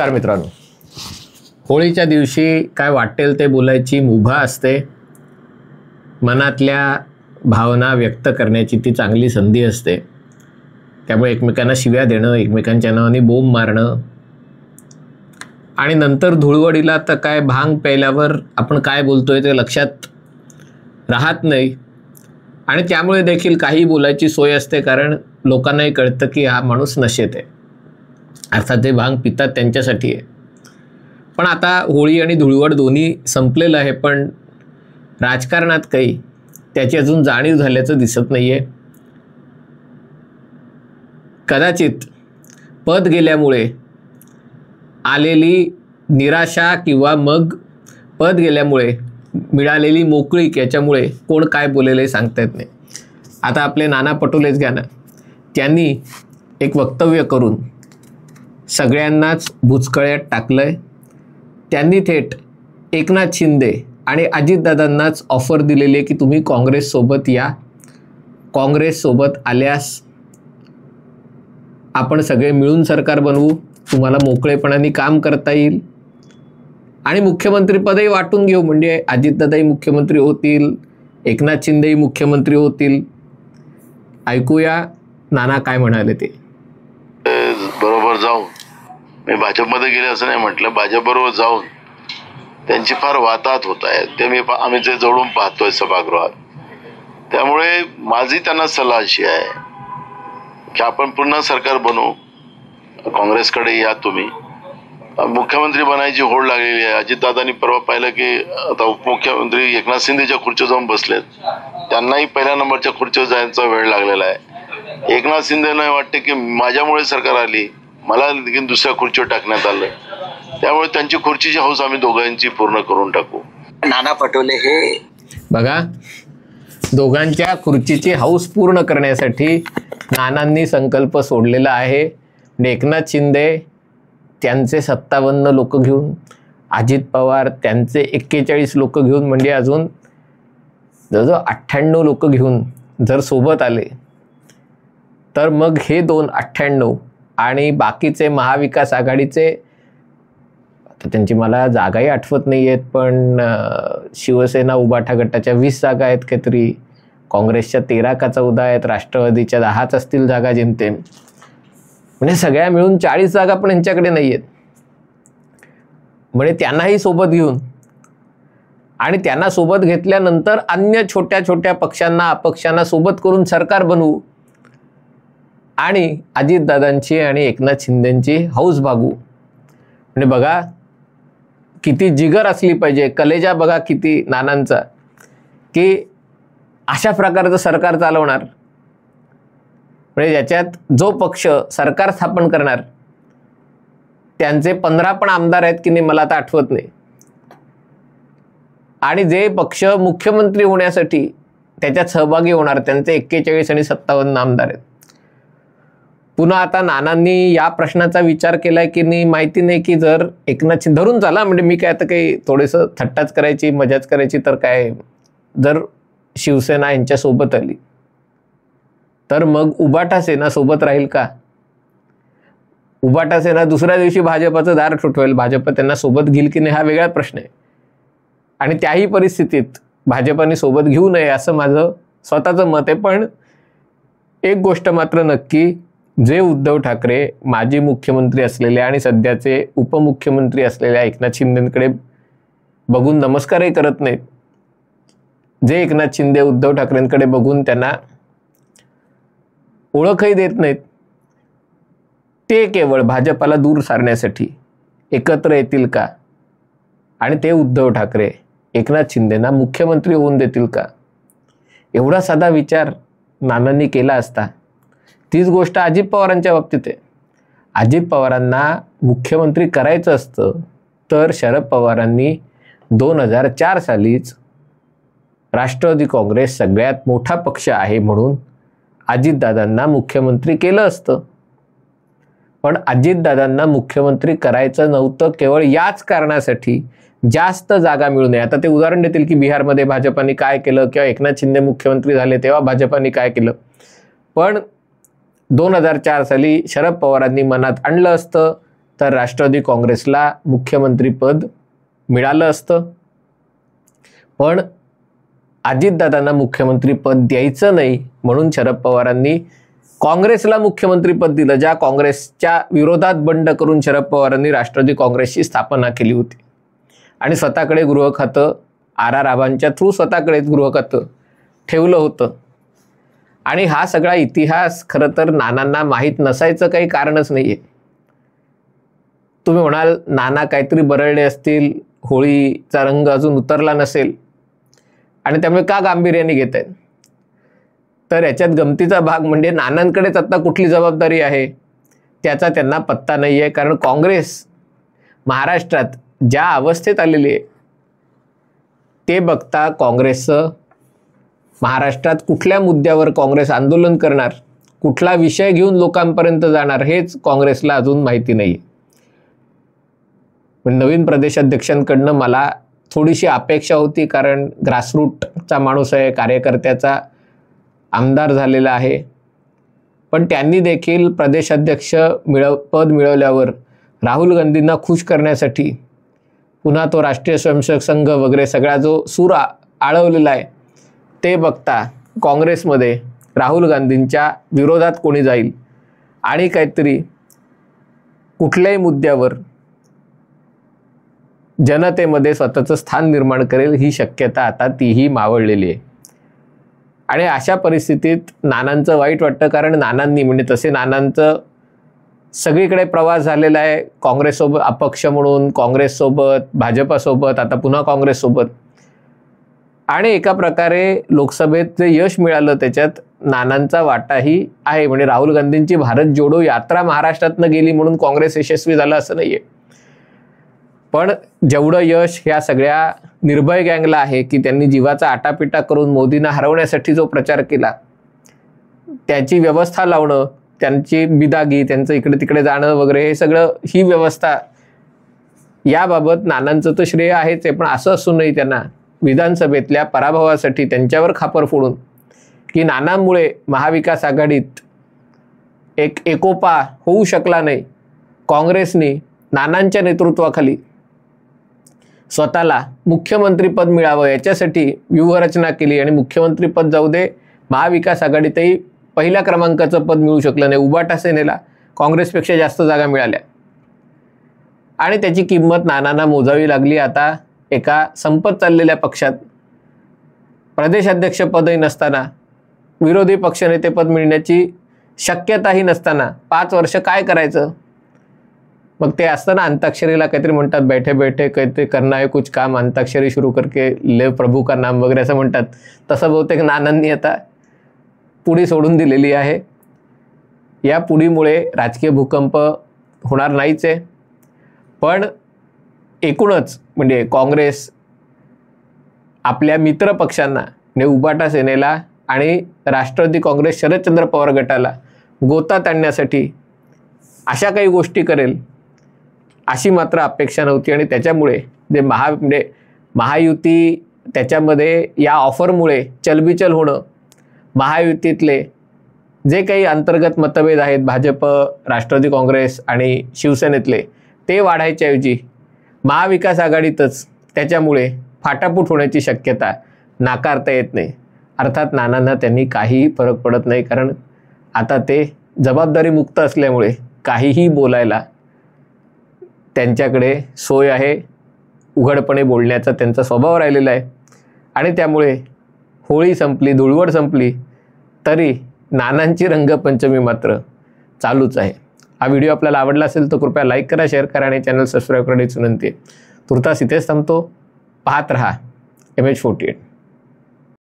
मित्रांनो, होळीच्या दिवशी काय वाटेल ते बोलायची मुभा असते, मनातल्या भावना व्यक्त करण्याची ती चांगली संधी असते. त्यामुळे एकमेकांना शिव्या देणं, एकमेकांच्या नावाने बोंब मारणं आणि नंतर धुळवडीला तर काय भांग प्यायल्यावर आपण काय बोलतोय ते लक्षात राहत नाही आणि त्यामुळे देखील काही बोलायची सोय असते, कारण लोकांनाही कळतं की हा माणूस नशेत आहे. अर्थात ते भांग पितात त्यांच्यासाठी आहे. पण आता होळी आणि धुळवड दोन्ही संपलेलं आहे, पण राजकारणात काही त्याची अजून जाणीव झाल्याचं दिसत नाही आहे. कदाचित पद गेल्यामुळे आलेली निराशा किंवा मग पद गेल्यामुळे मिळालेली मोकळीक याच्यामुळे कोण काय बोलेले सांगता येत नाही. आता आपले नाना पटोलेच घ्या ना, त्यांनी एक वक्तव्य करून सगळ्यांनाच बुचकळ्यात टाकलंय. त्यांनी थेट एकनाथ शिंदे आणि अजितदादांनाच ऑफर दिलेली आहे की तुम्ही काँग्रेससोबत या, काँग्रेससोबत आल्यास आपण सगळे मिळून सरकार बनवू, तुम्हाला मोकळेपणाने काम करता येईल आणि मुख्यमंत्रीपदही वाटून घेऊ. म्हणजे अजितदादाही मुख्यमंत्री होतील, एकनाथ शिंदेही मुख्यमंत्री होतील. ऐकूया नाना काय म्हणाले ते. बरोबर जाऊन मी भाजपमध्ये गेले असं नाही म्हटलं, भाजपबरोबर जाऊन त्यांची फार वाताहत होत आहे ते आम्ही ते जवळून पाहतोय सभागृहात. त्यामुळे माझी त्यांना सल्ला अशी आहे की आपण पुन्हा सरकार बनवू, काँग्रेसकडे या तुम्ही. मुख्यमंत्री बनायची होड लागलेली आहे. अजितदादांनी परवा पाहिलं की आता उपमुख्यमंत्री एकनाथ शिंदेच्या खुर्चीवर जाऊन बसलेत, त्यांनाही पहिल्या नंबरच्या खुर्चीवर जायचा वेळ लागलेला आहे. एकनाथ शिंदेना वाटते की माझ्यामुळे सरकार आली, मला देखील दुसऱ्या खुर्चीवर टाकण्यात आलं, त्यामुळे त्यांची खुर्चीची हौस आम्ही दोघांची पूर्ण करून टाकू. नाना पटोले हे बघा, दोघांच्या खुर्चीची हौस पूर्ण करण्यासाठी नानांनी संकल्प सोडलेला आहे. एकनाथ शिंदे त्यांचे 57 लोक घेऊन, अजित पवार त्यांचे 41 लोक घेऊन, म्हणजे अजून जवळजवळ 98 लोक घेऊन जर सोबत आले तर मग हे 298 आणि बाकीचे महाविकास आघाडीचे, आता त्यांची मला जागाही आठवत नाही आहेत, पण शिवसेना उबाठा गटाच्या 20 जागा आहेत काहीतरी, काँग्रेसच्या 13 का 14 आहेत, राष्ट्रवादीच्या 10च असतील जागा जेमतेम. म्हणजे सगळ्या मिळून 40 जागा पण यांच्याकडे नाही आहेत. म्हणजे त्यांनाही सोबत घेऊन आणि त्यांना सोबत घेतल्यानंतर अन्य छोट्या छोट्या पक्षांना, अपक्षांना सोबत करून सरकार बनवू आणि अजितदादांची आणि एकनाथ शिंदेंची हौस भागू. म्हणजे बघा किती जिगर असली पाहिजे, कलेजा बघा किती नानांचा, की अशा प्रकारचं सरकार चालवणार. म्हणजे ज्याच्यात जो पक्ष सरकार स्थापन करणार त्यांचे 15 पण आमदार आहेत की नाही मला आता आठवत नाही, आणि जे पक्ष मुख्यमंत्री होण्यासाठी त्याच्यात सहभागी होणार त्यांचे 41 आणि 57 आमदार आहेत. पुन्हा आता नानांनी या प्रश्नाचा विचार केलाय की नाही माहिती नाही, की जर एकनाथ शिंदे धरून चाला, म्हणजे मी काय आता काही थोडंसं थट्टाच करायची, मजाच करायची, तर काय जर शिवसेना यांच्यासोबत आली तर मग उबाटा सेना सोबत राहील का? उबाटा सेना दुसऱ्या दिवशी भाजपचं दार ठोठवेल, भाजप त्यांना सोबत घेईल की नाही हा वेगळा प्रश्न आहे. आणि त्याही परिस्थितीत भाजपाने सोबत घेऊ नये असं माझं स्वतःचं मत आहे. पण एक गोष्ट मात्र नक्की, जे उद्धव ठाकरे माजी मुख्यमंत्री असलेले आणि सध्याचे उपमुख्यमंत्री असलेल्या एकनाथ शिंदेंकडे बघून नमस्कारही करत नाहीत, जे एकनाथ शिंदे उद्धव ठाकरेंकडे बघून त्यांना ओळखही देत नाहीत, ते केवळ भाजपाला दूर सारण्यासाठी एकत्र येतील का? आणि ते उद्धव ठाकरे एकनाथ शिंदेंना मुख्यमंत्री होऊन देतील का? एवढा साधा विचार नानांनी केला असता. तीच गोष्ट अजित पवारांच्या बाबतीत आहे. अजित पवारांना मुख्यमंत्री करायचं असतं तर शरद पवारांनी 2004 सालीच राष्ट्रवादी काँग्रेस सगळ्यात मोठा पक्ष आहे म्हणून अजितदादांना मुख्यमंत्री केलं असतं. पण अजितदादांना मुख्यमंत्री करायचं नव्हतं केवळ याच कारणासाठी जास्त जागा मिळू नये. आता ते उदाहरण देतील की बिहारमध्ये भाजपाने काय केलं किंवा एकनाथ शिंदे मुख्यमंत्री झाले तेव्हा भाजपाने काय केलं. पण 2004 साली शरद पवारांनी मनात आणलं असतं तर राष्ट्रवादी काँग्रेसला मुख्यमंत्रीपद मिळालं असतं. पण अजितदादांना मुख्यमंत्रीपद द्यायचं नाही म्हणून शरद पवारांनी काँग्रेसला मुख्यमंत्रीपद दिलं. ज्या काँग्रेसच्या विरोधात बंड करून शरद पवारांनी राष्ट्रवादी काँग्रेसची स्थापना केली होती आणि स्वतःकडे गृह खातं RR आबांच्या थ्रू स्वतःकडेच गृह खातं ठेवलं होतं. आणि हा सगळा इतिहास खरं तर नानांना माहीत नसायचं काही कारणच नाही आहे. तुम्ही म्हणाल नाना काहीतरी बरळले असतील, होळीचा रंग अजून उतरला नसेल आणि त्यामुळे का गांभीर्याने घेत आहेत. तर याच्यात गमतीचा भाग म्हणजे नानांकडेच आता कुठली जबाबदारी आहे त्याचा त्यांना पत्ता नाही आहे. कारण काँग्रेस महाराष्ट्रात ज्या अवस्थेत आलेली आहे ते बघता काँग्रेसचं महाराष्ट्रात कुठल्या मुद्द्यावर काँग्रेस आंदोलन करणार, कुठला विषय घेऊन लोकांपर्यंत जाणार हेच काँग्रेसला अजून माहिती नाही. पण नवीन प्रदेशाध्यक्षांकडनं मला थोडीशी अपेक्षा होती कारण ग्रासरूटचा माणूस आहे, कार्यकर्त्याचा आमदार झालेला आहे. पण त्यांनी देखील प्रदेशाध्यक्ष पद मिळवल्यावर राहुल गांधींना खुश करण्यासाठी पुन्हा तो राष्ट्रीय स्वयंसेवक संघ वगैरे सगळा जो सूर आळवलेला आहे ते बघता काँग्रेसमध्ये राहुल गांधींच्या विरोधात कोणी जाईल आणि काहीतरी कुठल्याही मुद्द्यावर जनतेमध्ये स्वतःचं स्थान निर्माण करेल ही शक्यता आता तीही मावळलेली आहे. आणि अशा परिस्थितीत नानांचं वाईट वाटतं कारण नानांनी म्हणजे तसे नानांचं सगळीकडे प्रवास झालेला आहे. काँग्रेससोबत अपक्ष म्हणून, काँग्रेससोबत, भाजपासोबत, आता पुन्हा काँग्रेससोबत. आणि एका प्रकारे लोकसभेत जे यश मिळालं त्याच्यात नानांचा वाटाही आहे. म्हणजे राहुल गांधींची भारत जोडो यात्रा महाराष्ट्रातनं गेली म्हणून काँग्रेस यशस्वी झालं असं नाही आहे. पण जेवढं यश ह्या सगळ्या निर्भय गँगला आहे की त्यांनी जीवाचा आटापिटा करून मोदींना हरवण्यासाठी जो प्रचार केला त्याची व्यवस्था लावणं, त्यांची बिदागी, त्यांचं इकडे तिकडे जाणं वगैरे हे सगळं ही व्यवस्था याबाबत नानांचं तर श्रेय आहेच आहे. पण असं असूनही त्यांना विधानसभेतल्या पराभवासाठी त्यांच्यावर खापर फोडून की नानांमुळे महाविकास आघाडीत एक एकोपा होऊ शकला नाही, काँग्रेसने नानांच्या नेतृत्वाखाली स्वतःला मुख्यमंत्रीपद मिळावं याच्यासाठी व्यूहरचना केली आणि मुख्यमंत्रीपद जाऊ दे महाविकास आघाडीतही पहिल्या क्रमांकाचं पद मिळू शकलं नाही. उबाटा सेनेला काँग्रेसपेक्षा जास्त जागा मिळाल्या आणि त्याची किंमत नानांना मोजावी लागली. आता एका संपत चाललेल्या पक्षात प्रदेशाध्यक्षपदही नसताना, विरोधी पक्षनेतेपद मिळण्याची शक्यताही नसताना 5 वर्ष काय करायचं. मग ते असताना अंताक्षरीला काहीतरी म्हणतात, बैठे बैठे काहीतरी करना है कुछ काम, अंताक्षरी सुरू करके ले प्रभू का नाम वगैरे असं म्हणतात. तसं बहुतेक नानांनी आता पुडी सोडून दिलेली आहे. या पुडीमुळे राजकीय भूकंप होणार नाहीच आहे. पण एकूणच म्हणजे काँग्रेस आपल्या मित्र पक्षांना म्हणजे उबाटा सेनेला आणि राष्ट्रवादी काँग्रेस शरदचंद्र पवार गटाला गोतात आणण्यासाठी अशा काही गोष्टी करेल अशी मात्र अपेक्षा नव्हती. आणि त्याच्यामुळे जे म्हणजे महायुती त्याच्यामध्ये या ऑफरमुळे चलबिचल होणं, महायुतीतले जे काही अंतर्गत मतभेद आहेत भाजप, राष्ट्रवादी काँग्रेस आणि शिवसेनेतले ते वाढायच्याऐवजी महाविकास आघाडीतच त्याच्यामुळे फाटाफूट होण्याची शक्यता नाकारता येत नाही. अर्थात नानांना त्यांनी काही फरक पडत नाही कारण आता ते जबाबदारीमुक्त असल्यामुळे काहीही बोलायला त्यांच्याकडे सोय आहे. उघडपणे बोलण्याचा त्यांचा स्वभाव राहिलेला आहे आणि त्यामुळे होळी संपली, धुळवड संपली तरी नानांची रंगपंचमी मात्र चालूच आहे. हा व्हिडिओ आपल्याला आवडला असेल तर कृपया लाईक करा, शेअर करा आणि चॅनल सबस्क्राईब करण्याची विनंती आहे. तुर्तास इथेच थांबतो. पाहत रहा MH48.